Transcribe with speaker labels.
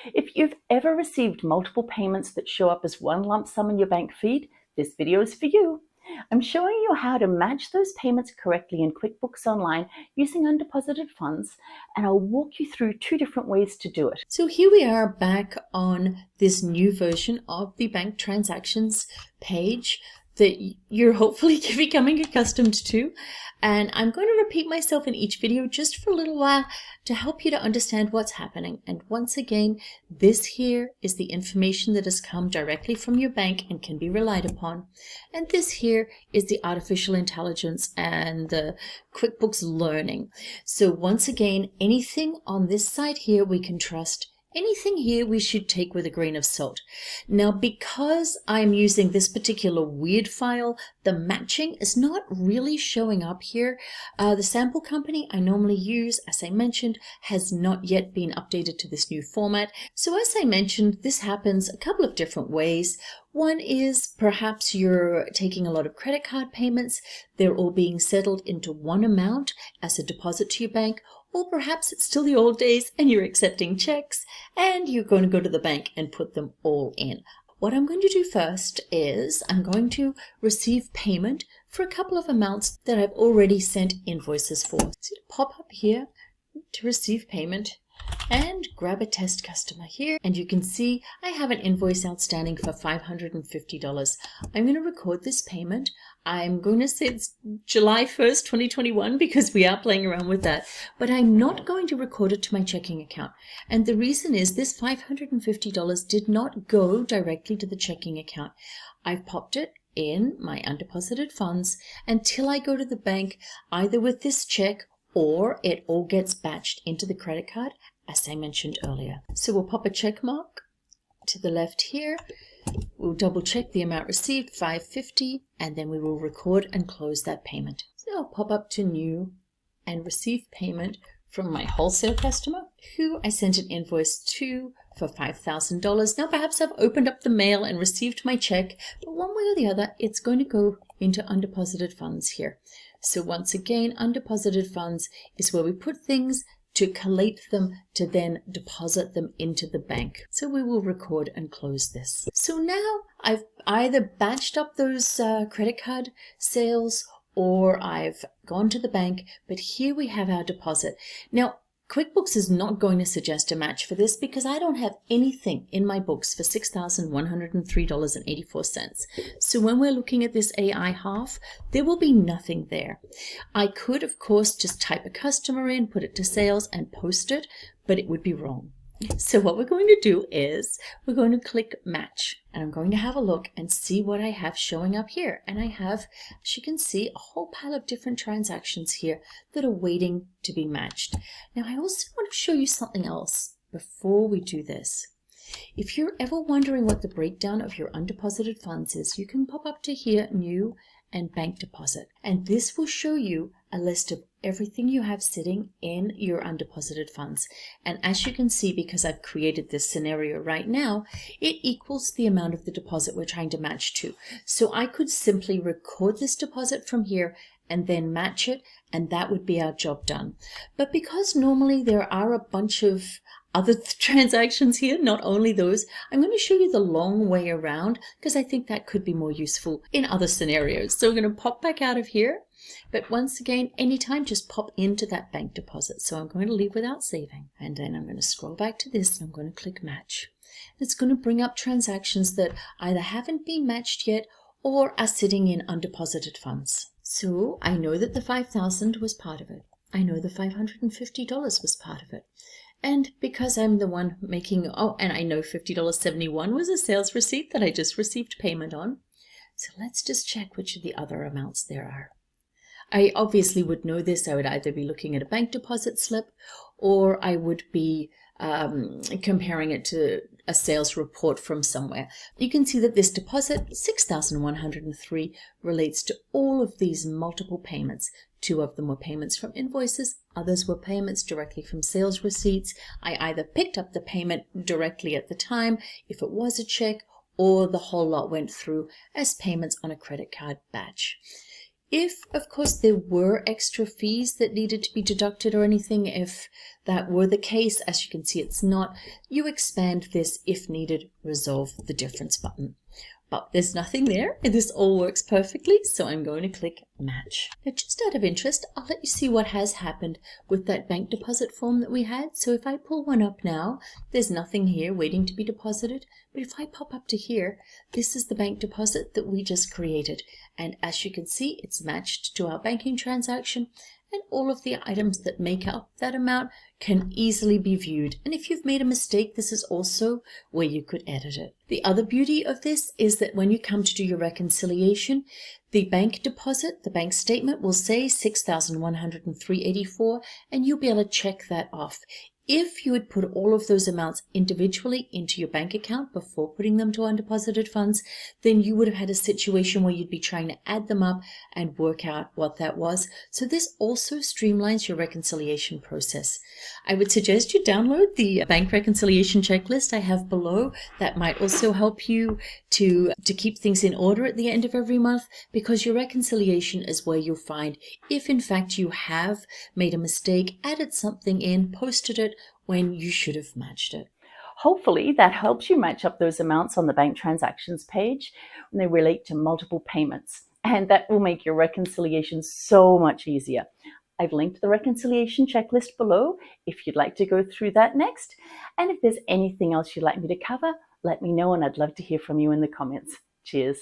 Speaker 1: If you've ever received multiple payments that show up as one lump sum in your bank feed, this video is for you. I'm showing you how to match those payments correctly in QuickBooks Online using undeposited funds, and I'll walk you through 2 different ways to do it.
Speaker 2: So here we are back on this new version of the bank transactions page that you're hopefully becoming accustomed to. And I'm going to repeat myself in each video just for a little while to help you to understand what's happening. And once again, this here is the information that has come directly from your bank and can be relied upon. And this here is the artificial intelligence and the QuickBooks learning. So once again, anything on this side here we can trust. Anything here we should take with a grain of salt. Now, because I'm using this particular weird file, the matching is not really showing up here. The sample company I normally use, as I mentioned, has not yet been updated to this new format. So as I mentioned, this happens a couple of different ways. One is perhaps you're taking a lot of credit card payments. They're all being settled into one amount as a deposit to your bank. Or perhaps it's still the old days and you're accepting checks and you're going to go to the bank and put them all in. What I'm going to do first is I'm going to receive payment for a couple of amounts that I've already sent invoices for. So pop up here to receive payment and grab a test customer here, and you can see I have an invoice outstanding for $550. I'm going to record this payment. I'm going to say it's July 1st, 2021 because we are playing around with that, but I'm not going to record it to my checking account. And the reason is this $550 did not go directly to the checking account. I've popped it in my undeposited funds until I go to the bank, either with this check or it all gets batched into the credit card, as I mentioned earlier. So we'll pop a check mark to the left here. We'll double check the amount received, $550, and then we will record and close that payment. So I'll pop up to new and receive payment from my wholesale customer who I sent an invoice to for $5,000. Now perhaps I've opened up the mail and received my check, but one way or the other, it's going to go into undeposited funds here. So once again, undeposited funds is where we put things to collate them to then deposit them into the bank. So we will record and close this. So now I've either batched up those credit card sales or I've gone to the bank, but here we have our deposit. Now, QuickBooks is not going to suggest a match for this because I don't have anything in my books for $6,103.84. So when we're looking at this AI half, there will be nothing there. I could, of course, just type a customer in, put it to sales and post it, but it would be wrong. So what we're going to do is we're going to click match, and I'm going to have a look and see what I have showing up here. And I have, as you can see, a whole pile of different transactions here that are waiting to be matched. Now I also want to show you something else before we do this. If you're ever wondering what the breakdown of your undeposited funds is, you can pop up to here, new and bank deposit. And this will show you a list of everything you have sitting in your undeposited funds. And as you can see, because I've created this scenario right now, it equals the amount of the deposit we're trying to match to. So I could simply record this deposit from here and then match it, and that would be our job done. But because normally there are a bunch of other transactions here, not only those, I'm going to show you the long way around because I think that could be more useful in other scenarios. So we're going to pop back out of here. But once again, anytime, just pop into that bank deposit. So I'm going to leave without saving. And then I'm going to scroll back to this and I'm going to click match. It's going to bring up transactions that either haven't been matched yet or are sitting in undeposited funds. So I know that the $5,000 was part of it. I know the $550 was part of it. And because I'm the one making, and I know $50.71 was a sales receipt that I just received payment on. So let's just check which of the other amounts there are. I obviously would know this. I would either be looking at a bank deposit slip or I would be comparing it to a sales report from somewhere. You can see that this deposit, $6,103, relates to all of these multiple payments. 2 of them were payments from invoices, others were payments directly from sales receipts. I either picked up the payment directly at the time, if it was a check, or the whole lot went through as payments on a credit card batch. If, of course, there were extra fees that needed to be deducted or anything, if that were the case, as you can see it's not, you expand this if needed, resolve the difference button. But there's nothing there, and this all works perfectly, so I'm going to click Match. Now, just out of interest, I'll let you see what has happened with that bank deposit form that we had. So if I pull one up now, there's nothing here waiting to be deposited. But if I pop up to here, this is the bank deposit that we just created. And as you can see, it's matched to our banking transaction, and all of the items that make up that amount can easily be viewed. And if you've made a mistake, this is also where you could edit it. The other beauty of this is that when you come to do your reconciliation, the bank deposit, the bank statement will say $6,103.84, and you'll be able to check that off. If you had put all of those amounts individually into your bank account before putting them to undeposited funds, then you would have had a situation where you'd be trying to add them up and work out what that was. So this also streamlines your reconciliation process. I would suggest you download the bank reconciliation checklist I have below. That might also help you to keep things in order at the end of every month, because your reconciliation is where you'll find if in fact you have made a mistake, added something in, posted it when you should have matched it.
Speaker 1: Hopefully that helps you match up those amounts on the bank transactions page when they relate to multiple payments, and that will make your reconciliation so much easier. I've linked the reconciliation checklist below if you'd like to go through that next. And if there's anything else you'd like me to cover, let me know, and I'd love to hear from you in the comments. Cheers.